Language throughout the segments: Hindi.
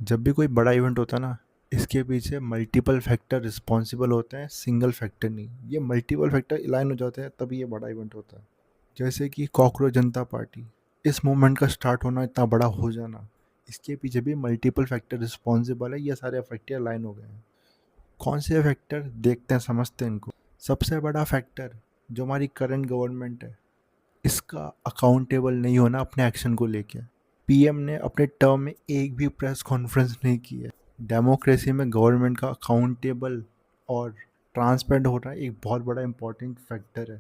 जब भी कोई बड़ा इवेंट होता है ना, इसके पीछे मल्टीपल फैक्टर रिस्पॉन्सिबल होते हैं, सिंगल फैक्टर नहीं। ये मल्टीपल फैक्टर अलाइन हो जाते हैं तभी ये बड़ा इवेंट होता है। जैसे कि कॉकरोच जनता पार्टी, इस मूवमेंट का स्टार्ट होना, इतना बड़ा हो जाना, इसके पीछे भी मल्टीपल फैक्टर रिस्पॉन्सिबल है। ये सारे फैक्टर अलाइन हो गए हैं। कौन से फैक्टर देखते हैं, समझते हैं इनको। सबसे बड़ा फैक्टर जो हमारी करंट गवर्नमेंट है, इसका अकाउंटेबल नहीं होना अपने एक्शन को लेके। पीएम ने अपने टर्म में एक भी प्रेस कॉन्फ्रेंस नहीं की है। डेमोक्रेसी में गवर्नमेंट का अकाउंटेबल और ट्रांसपेरेंट होना एक बहुत बड़ा इंपॉर्टेंट फैक्टर है।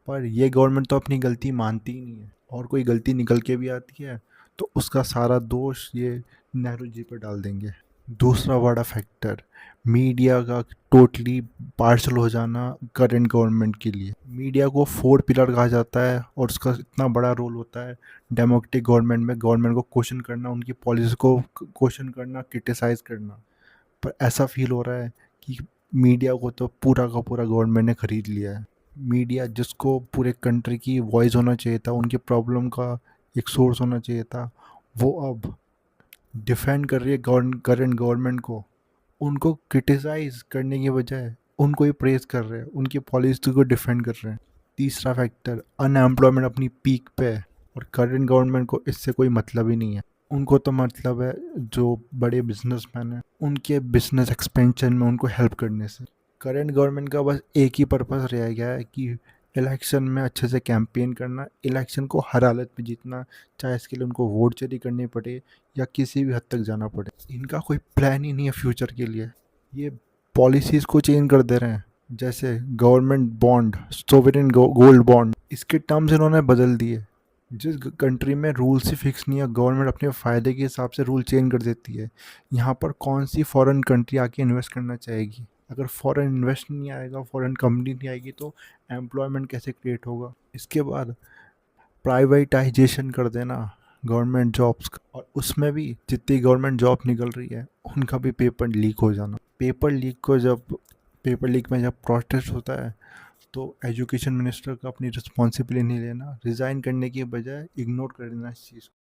पर ये गवर्नमेंट तो अपनी गलती मानती ही नहीं है, और कोई गलती निकल के भी आती है तो उसका सारा दोष ये नेहरू जी पर डाल देंगे। दूसरा बड़ा फैक्टर, मीडिया का टोटली पार्शल हो जाना करंट गवर्नमेंट के लिए। मीडिया को फोर्थ पिलर कहा जाता है और उसका इतना बड़ा रोल होता है डेमोक्रेटिक गवर्नमेंट में। गवर्नमेंट को क्वेश्चन करना, उनकी पॉलिसी को क्वेश्चन करना, क्रिटिसाइज करना। पर ऐसा फील हो रहा है कि मीडिया को तो पूरा का पूरा गवर्नमेंट ने खरीद लिया है। मीडिया जिसको पूरे कंट्री की वॉइस होना चाहिए था, उनके प्रॉब्लम का एक सोर्स होना चाहिए था, वो अब डिफेंड कर रही है करंट गवर्नमेंट को। उनको क्रिटिसाइज करने के बजाय उनको ही प्रेज कर रहे हैं, उनकी पॉलिसी को डिफेंड कर रहे हैं। तीसरा फैक्टर, अनएम्प्लॉयमेंट अपनी पीक पे है और करंट गवर्नमेंट को इससे कोई मतलब ही नहीं है। उनको तो मतलब है जो बड़े बिजनेसमैन हैं उनके बिजनेस एक्सपेंशन में उनको हेल्प करने से। करंट गवर्नमेंट का बस एक ही पर्पस रह गया है कि इलेक्शन में अच्छे से कैंपेन करना, इलेक्शन को हर हालत में जीतना, चाहे इसके लिए उनको वोट चोरी करनी पड़े या किसी भी हद तक जाना पड़े। इनका कोई प्लान ही नहीं है फ्यूचर के लिए। ये पॉलिसीज़ को चेंज कर दे रहे हैं। जैसे government bond, sovereign gold bond, इसके टर्म्स इन्होंने बदल दिए। जिस कंट्री में रूल्स ही फिक्स नहीं है, गवर्नमेंट अपने फ़ायदे के हिसाब से रूल चेंज कर देती है। यहाँ पर कौन सी फॉरेन कंट्री आके इन्वेस्ट करना चाहेगी? अगर फॉरेन इन्वेस्ट नहीं आएगा, फॉरेन कंपनी नहीं आएगी तो एम्प्लॉयमेंट कैसे क्रिएट होगा? इसके बाद प्राइवेटाइजेशन कर देना गवर्नमेंट जॉब्स का, और उसमें भी जितनी गवर्नमेंट जॉब निकल रही है उनका भी पेपर लीक हो जाना। पेपर लीक में जब प्रोटेस्ट होता है तो एजुकेशन मिनिस्टर का अपनी रिस्पॉन्सिबिलिटी नहीं लेना, रिज़ाइन करने की बजाय इग्नोर कर देना इस चीज़ को।